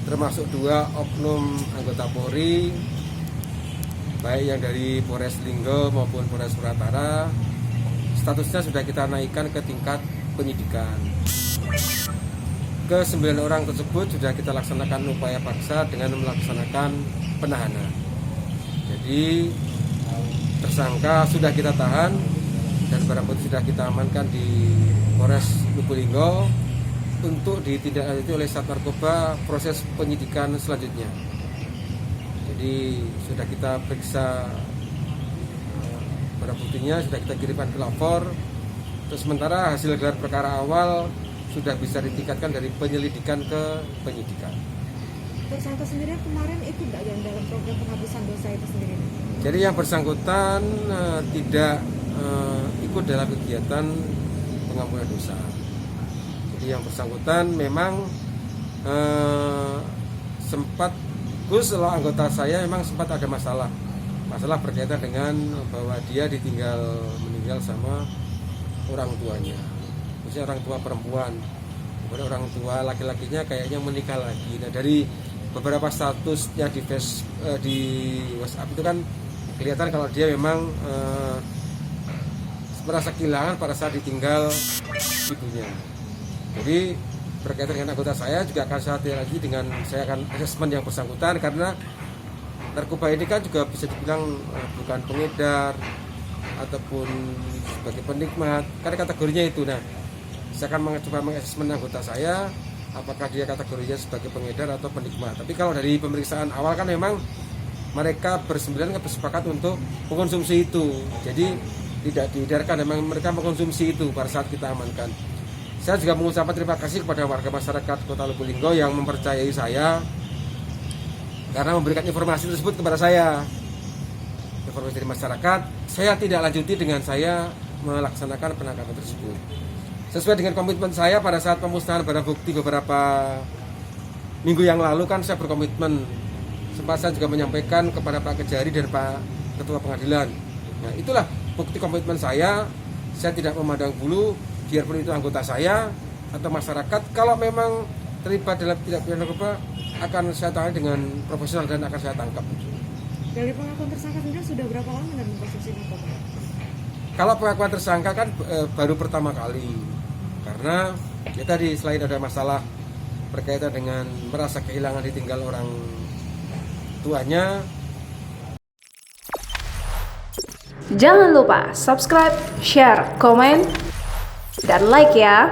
termasuk 2 oknum anggota Polri, baik yang dari Polres Linggo maupun Polres Suratara. Statusnya sudah kita naikkan ke tingkat penyidikan. Ke 9 orang tersebut sudah kita laksanakan upaya paksa dengan melaksanakan penahanan. Jadi tersangka sudah kita tahan dan barang bukti sudah kita amankan di Polres Lubulinggo untuk ditindaklanjuti oleh Sat Narkoba proses penyidikan selanjutnya. Jadi sudah kita periksa barang buktinya, sudah kita kirimkan ke lapor. Terus sementara hasil gelar perkara awal sudah bisa ditingkatkan dari penyelidikan ke penyidikan. Tersangka sendiri kemarin ikut nggak yang dalam program penghapusan dosa itu sendiri? Jadi yang bersangkutan tidak ikut dalam kegiatan pengampunan dosa. Jadi yang bersangkutan memang sempat, khusus kalau anggota saya memang sempat ada masalah berkaitan dengan bahwa dia meninggal sama orang tuanya, khususnya orang tua perempuan. Kemudian orang tua laki-lakinya kayaknya menikah lagi. Nah, dari beberapa statusnya di WhatsApp itu kan kelihatan kalau dia memang merasa kehilangan pada saat ditinggal ibunya. Jadi berkaitan dengan anggota saya juga akan saya lagi dengan saya akan asesmen yang bersangkutan, karena narkoba ini kan juga bisa dibilang bukan pengedar ataupun sebagai penikmat, karena kategorinya itu. Nah, saya akan mencoba mengasesmen anggota saya apakah dia kategorinya sebagai pengedar atau penikmat. Tapi kalau dari pemeriksaan awal kan memang mereka bersembilan bersepakat untuk mengkonsumsi itu. Jadi tidak diedarkan, memang mereka mengkonsumsi itu pada saat kita amankan. Saya juga mengucapkan terima kasih kepada warga masyarakat Kota Lubulinggo yang mempercayai saya karena memberikan informasi tersebut kepada saya. Informasi dari masyarakat, saya tidak lanjuti dengan saya melaksanakan penangkapan tersebut. Sesuai dengan komitmen saya pada saat pemusnahan barang bukti beberapa minggu yang lalu, kan saya berkomitmen. Sempat saya juga menyampaikan kepada Pak Kejari dan Pak Ketua Pengadilan. Nah, itulah bukti komitmen saya. Saya tidak memandang bulu, biarpun itu anggota saya atau masyarakat. Kalau memang terlibat dalam tindak pidana narkoba, akan saya tangani dengan profesional dan akan saya tangkap. Dari pengakuan tersangka sendiri sudah berapa lama dan mengkonsumsi narkoba? Kalau pengakuan tersangka kan baru pertama kali, karena ya tadi selain ada masalah berkaitan dengan merasa kehilangan ditinggal orang tuanya. Jangan lupa subscribe, share, komen, dan like ya.